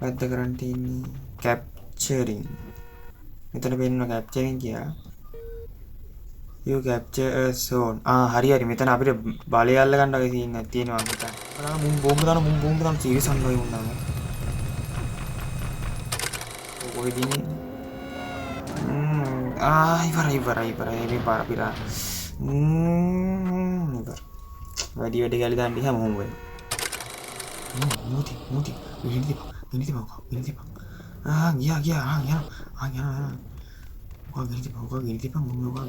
වැද්ද කරන්න තියෙන්නේ capturing. මෙතන පෙන්නන capturing කියලා. You capture a zone. හරි හරි. මෙතන අපිට බලය අල්ල ගන්න වගේ තියෙනවා මෙතන. බලන්න මුන් බෝම්බ දාන සීරියස් අන්නවා වුණා. කොහෙද ඉන්නේ? ඉවරයි මේ පාර පිරා. ඉවර. වැඩි ගාලි දාන්න ගියාම මොහොම වෙනවා. මුති ගිනිති පං ගියා මොකක් ගිනිති පං මොනවා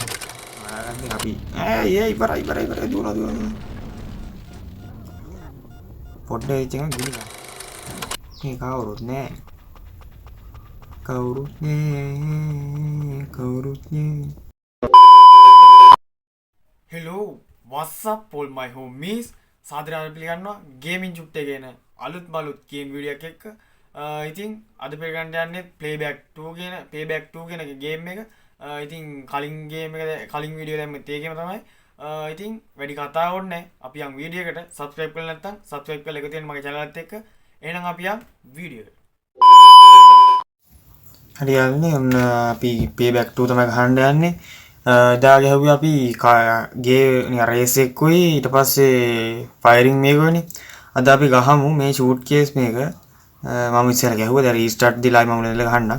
ආරන්නේ අපි ඉවරයි දුවන පොඩ්ඩ එච්ච එක ගිනි ගන්න මේ කවුරුත් නෑ hello what's up all my homies සාදරයෙන් පිළිගන්නවා ගේමින් චුට්ටේ කියන අලුත් බලුත් ගේම් වීඩියෝ එකක් එක්ක ඉතින් අද පිළිගන්න යන්නේ playback 2 කියන ගේම් එක ඉතින් කලින් ගේම් එක කලින් වීඩියෝ දැම්මත් ඒකේම තමයි ඉතින් වැඩි කතා ඕනේ අපි යන් වීඩියෝ එකට subscribe කරලා නැත්නම් subscribe කරලා එකතු වෙන්න මගේ channel එකත් එක්ක එහෙනම් අපි යන් වීඩියෝ එකට හරියන්නේ ඔන්න අපි playback 2 තමයි ගහන්න යන්නේ එදා ගැහුවේ අපි ගේ රේස් එකකුයි ඊට පස්සේ ෆයරින් මේකවනේ අද අපි ගහමු මේ ෂූට් කේස් මේක මම ඉස්සර ගැහුවා දැන් රීස්ටාර්ට් දීලා මම නේද ගහන්න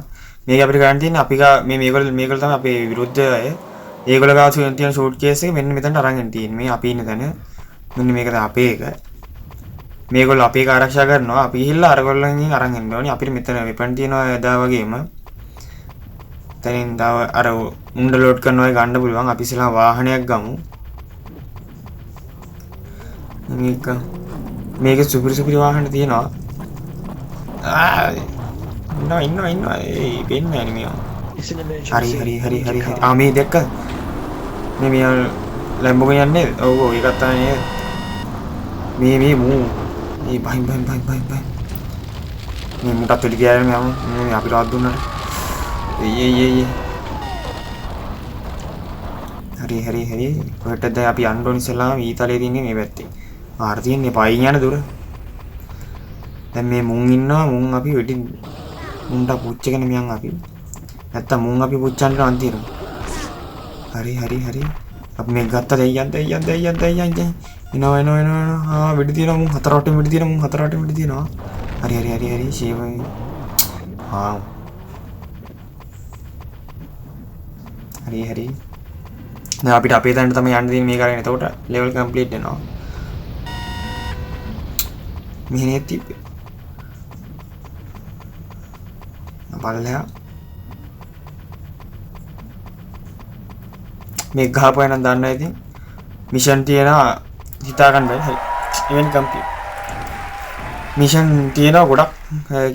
මේක අපිට ගන්න තියෙන්නේ අපි මේගොල්ලෝ තමයි අපේ විරුද්ධ අය ඒගොල්ලෝ ගාව තියෙන ෂූට් කේස් එක මෙන්න මෙතනට අරන් තියෙන්නේ මේ අපි ඉන්න තැන මෙන්න මේක තමයි අපේ එක මේගොල්ලෝ අපේ එක ආරක්ෂා කරනවා අපි ගිහිල්ලා අරගොල්ලන්ගෙන් අරන් එන්න ඕනේ අපිට මෙතන වෙපන් තියෙනවා එදා වගේම තනින් තව අර උණ්ඩ ලෝඩ් කරනවා ගන්න පුළුවන් අපි ඉස්සලා වාහනයක් ගමු මේක සුපිරි වාහන තියෙනවා ඉන්නවා ඒ වෙන්නේ නැහැ හරි මේ දැක්ක මේ ලැම්බෝගිනි යන්නේ ඔව් ඒකත් තමයි මේ මූ මේ බහින් මේ මුටත් පිළි ගියාම මේ අපිට අත් දුන්නාට හරි කොහෙටද අපි යන්න ඕනේ ඉස්සලාම ඊතලයේ තින්නේ මේ පැත්තේ ආර තියන්නේ පයින් යන දුර දැන් මේ මුන් ඉන්නවා මුන් අපි වෙඩි මුන්ට පුච්චගෙන මියන් අපි නැත්තම් මුන් අපි පුච්චන්න නම් තියෙනවා හරි අපි මේ ගත්ත දෙයයන් එනවා වෙඩි තියෙනවා මුන් හතරටම වෙඩි තියෙනවා හරි ෂේවයි හරි දැන් අපිට අපේ තැනට තමයි යන්න දෙන්නේ මේ කරගෙන එතකොට ලෙවල් කම්ප්ලීට් වෙනවා මෙහෙනේ තිබ්බේ බලලා මේ ගහපුවා නම් දන්නවා ඉතින් මිෂන් තියෙනවා හිතා ගන්න බෑ හරි ඉවෙන්ට් කම්ප්ලීට් මිෂන් තියෙනවා ගොඩක්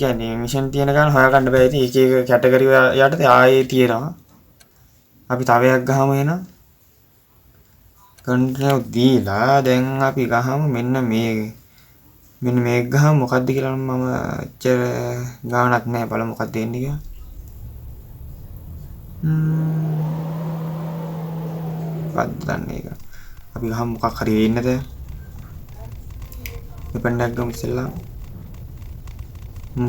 කියන්නේ මිෂන් තියෙන ගාන හොයාගන්න බෑ ඉතින් එක කැටගරි යටතේ ආයේ තියෙනවා අපි තව එකක් ගහමු එහෙනම් කන්ටිනියු දීලා දැන් අපි ගහමු මෙන්න මේක ගහමු මොකද්ද කියලා මම අච්චර ගාණක් නැහැ බලමු මොකක්ද එන්නේ කියලා මොකක්ද දන්නේ ඒක අපි ගහමු මොකක් හරි වෙන්නද මෙපණ්ඩක් ගමු ඉස්සෙල්ලා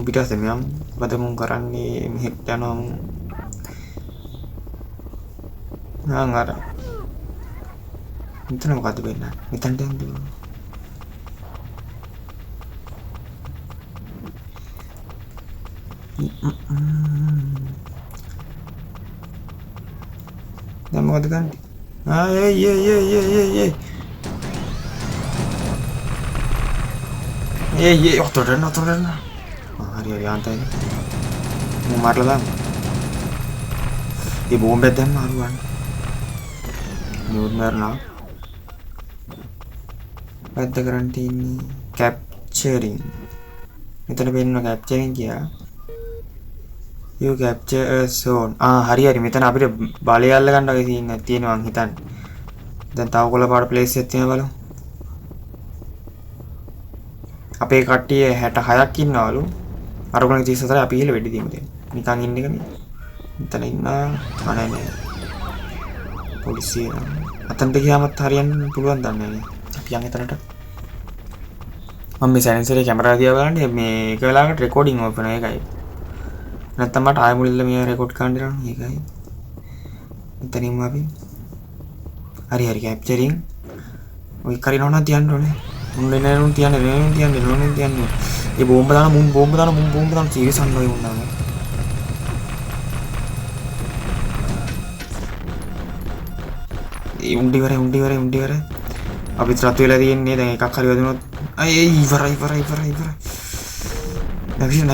පිටස්සේ මම මොකද මුන් කරන්නේ මෙහෙට යනවා මම අර මෙතන මොකද්ද වෙන්නේ මෙතනට යන්න දැන් මොකද ගන්නේ ඔතොරන හරි ආන්තයි මම මාරලා දාන්න ඒ බෝම්බෙන් දැම්ම අරුවන් නෝර්මර්නා වැද්ද කරන්න තියෙන්නේ capturing මෙතන පෙන්නන capturing කියලා you capture a zone හරි මෙතන අපිට බලය අල්ල ගන්න වගේ තියෙනවා මං හිතන්නේ දැන් තව කොළ පාට ප්ලේස් එකක් තියෙනවා බලමු අපේ කට්ටිය 66ක් ඉන්නවලු අරගොල්ලෝ 34 අපි ඉහළ වෙඩි දීමු දැන් නිකන් ඉන්න එක මේ මෙතන ඉන්නා අනේ පොලිසිය අතන්ට ගියාමත් හරියන්න පුළුවන් දන්නේ නැහැ අපි යන් එතනට මම මේ සැලෙන්සරේ කැමරාව දිහා බලන්නේ මේ එක වෙලාවකට රෙකෝඩින් ඕෆ් වෙනවා ඒකයි. නැත්තම් මට ආයෙ මුලින්ම මේ රෙකෝඩ් කරන්න දෙනවා ඒකයි. එතනින්ම අපි හරි කැප්චරින් ඔය කරිනවනම් තියන්න ඕනේ. මුන්නේ නෑනුන් තියන්න. ඒ බෝම්බ දාන සීරියස් අන්නෝයි මුන්නාම. ඒ උණ්ඩි වර. අපිත් රත් වෙලා තියෙන්නේ දැන් එකක් හරි වැදුනොත් අය ඉවරයි. නැගින්න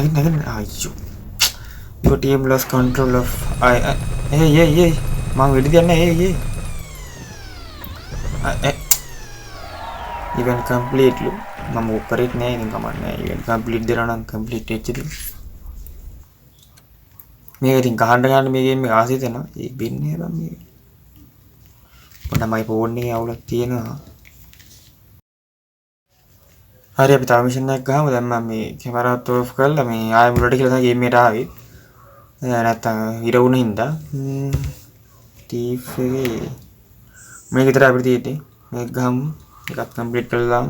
අයියෝ. your team lost control of hey මං වෙඩි තියන්නේ event complete lu මම ඔපරේට් නෑ ඉතින් කමන්නේ event complete දෙනවා නම් complete වෙච්ච ඉතින් මේක ඉතින් ගහන්න මේ ගේම් එක ආසෙ දෙනවා ඒ බින්නේ බං මේ පොඩමයි ෆෝන් එකේ අවුලක් තියෙනවා හරි අපි තව මිෂන් එකක් ගහමු දැන් මම මේ කැමරාවත් ඔෆ් කරලා මේ ආයෙ මුලට කියලා තමයි ගේම් එකට ආවේ නැත්තම් ඉර වුණ හින්දා ටීෆ් එකේ මේක විතර අපිට තියෙන්නේ මේක ගහමු එකත් කම්ප්ලීට් කරලා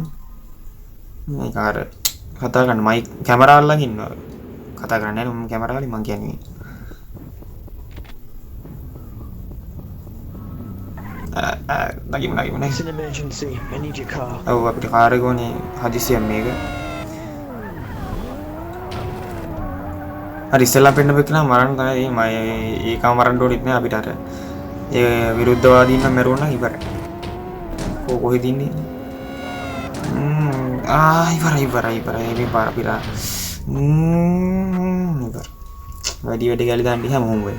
මේක අර කතා කරන්න මයික් කැමරාව ළඟ ඉන්නවා කතා කරන්නේ නැහැ මම කැමරාවලින් මං කියන්නේ නගිමු It's an emergency. I need your car. ඔව් අපිට කාර් එක ඕනේ හදිසියෙන් මේක හරි ඉස්සෙල්ලා පෙන්න බෙක් නම් මරන්න තමයි මම ඒකම මරන්න ඕනෙත් නෑ අපිට අර ඒ විරුද්ධවාදීන් නම් මරුණා ඉවරයි කොහෙද ඉන්නේ ඉවරයි මේ පාර පිරා ඉවර වැඩි ගාලි දාන්න හැම හොම් වෙන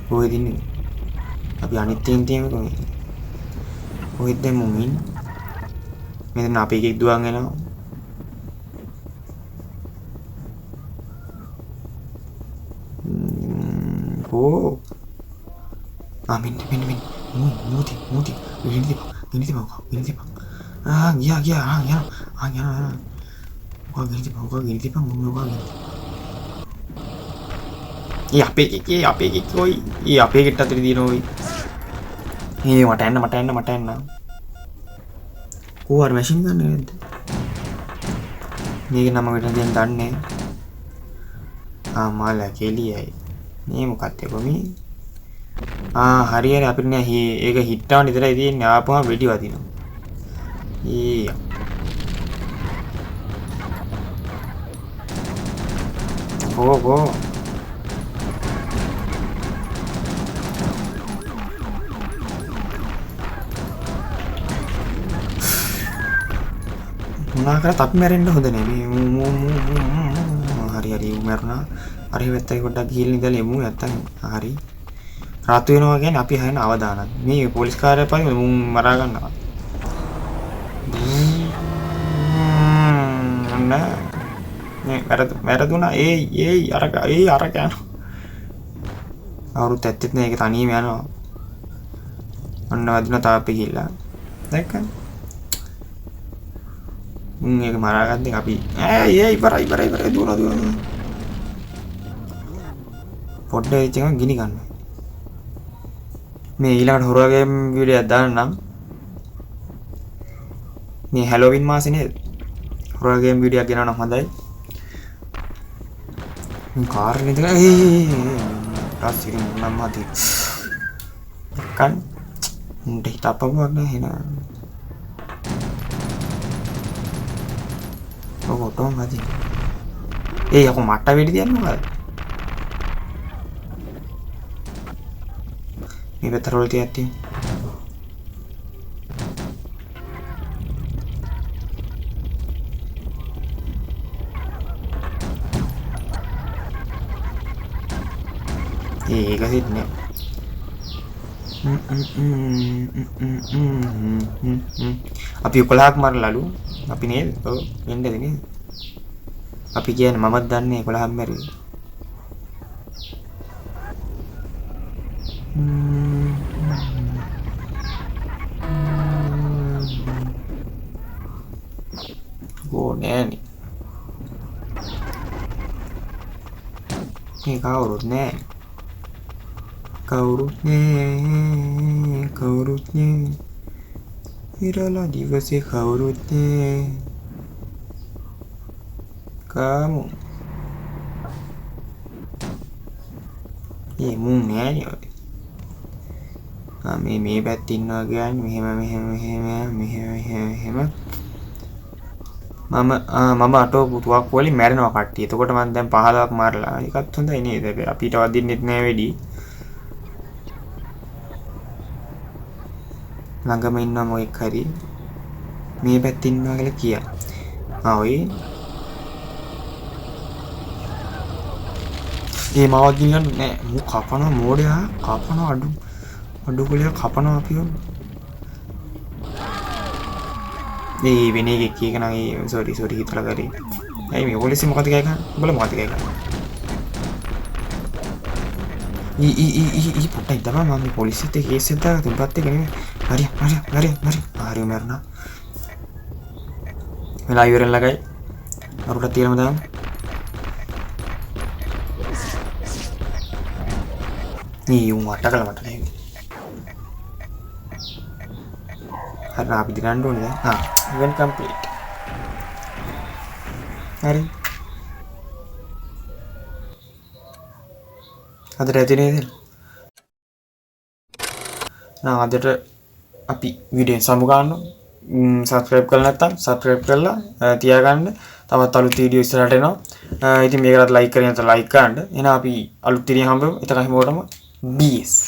කොහෙද ඉන්නේ අපි අනිත් තීන් කොහෙද මුමින් මෙතන අපි එකෙක් දුවන් එනවා මෙන්න මූති ගිනිති බං ගියා ගිනිති බං අපේ එකේ කොයි අපේ ගෙට අතේ දිනන ඔයි මට එන්න කෝවර් මැෂින් ගන්න නේද මේක නම වෙන දෙයක් දන්නේ මාලා කෙලියයි මේ මොකක්ද කොමි හරි අපිට නෑ ඒක හිට්ටවන්න විතරයි තියෙන්නේ ආපුවම වෙඩි වදිනවා ගෝ මොනවා කරත් අපි මැරෙන්න හොඳ නෑ හරි මැරුණා අර වෙත්තේ පොඩ්ඩක් ගිහින් ඉඳලා එමු නැත්තම් හරි රාතු වෙනවා කියන්නේ අපි හැන අවදානක් මේ පොලිස් කාර්යය පරිදි මුන් මරා ගන්නවා මේ වැරදුනා අර යනවා අවුරුත් ඇත්තෙත් නෑ ඒක තනියම යනවා ඔන්න වදින තාප්පේ ගිහිල්ලා දැක්කද මේක මරා ගන්න අපි ඉවරයි දුවන පොඩ්ඩේ ඉතින් ගිනි ගන්න මේ ඊළඟට හොරර් ගේම් වීඩියෝ එකක් දාන්නම් මේ හැලෝවින් මාසේ නේද හොරර් ගේම් වීඩියෝ එකක් ගෙනවනම් හොඳයි මේ කාර් එක ඉඳලා තාස්සිරි මම මතී කන් උන්ට හිතපුවක් නෑ එන ඔතෝම මතී යකෝ මට වෙඩි තියන්න මොකද මේ පෙට්‍රෝල් ටිකක් තියෙන ඒක හිටනේ අපි 11ක් මරලාලු අපි නේද ඔව් වෙන්නද නේද අපි කියන්නේ මමත් දන්නේ 11ක් මැරුවේ නෑනේ මේ කවුරුත් නෑ ඉරලා දිවසේ කවුරුත් නෑ ගමු. මුන් නෑනේ ඔය. මේ පැත්තේ ඉන්නවා කියන්නේ මෙහෙම. මම අටෝ පුතුවක් වලින් මැරෙනවා කට්ටිය. එතකොට මම දැන් 15ක් මාරලා. ඒකත් හොඳයි නේද? අපිට වදින්නෙත් නෑ වෙඩි. ළඟම ඉන්නවා මොකෙක් හරි. මේ පැත්තේ ඉන්නවා කියලා කියනවා. ඔය. ඒ මාවත් ගිනියන්න නෑ. මු කපනවා මෝඩයා. කපනවා අඩු කොලිය කපනවා අපිව. මේ වෙන එකෙක් කියකන සෝරි හිතලා කරේ. ඇයි මේ පොලිසිය මොකද කියකන්නේ? උඹලා මොකද කියකන්නේ? ඊ පොට්ටයි තමයි මම මේ පොලිසියට කේස් එකක් දාලා තුන්පත් එක නෙමෙයි. හරි මරනවා. වෙලා ඉවරෙන් ළඟයි. අරුට තියලම දාන්න. ඊ උන් වට කළා මට නේ. හරි අපි දිනන්න ඕනේ දැන්. event complete. හරි. අදට ඇති නේද? අදට අපි වීඩියෝ සමු ගන්නවා. subscribe කරලා නැත්නම් subscribe කරලා තියාගන්න. තවත් අලුත් වීඩියෝ ඉස්සරහට එනවා. ඉතින් මේකට like කරගෙන like කරන්න. එහෙනම් අපි අලුත් වීඩියෝ හම්බෙමු. එතකන් හැමෝටම BS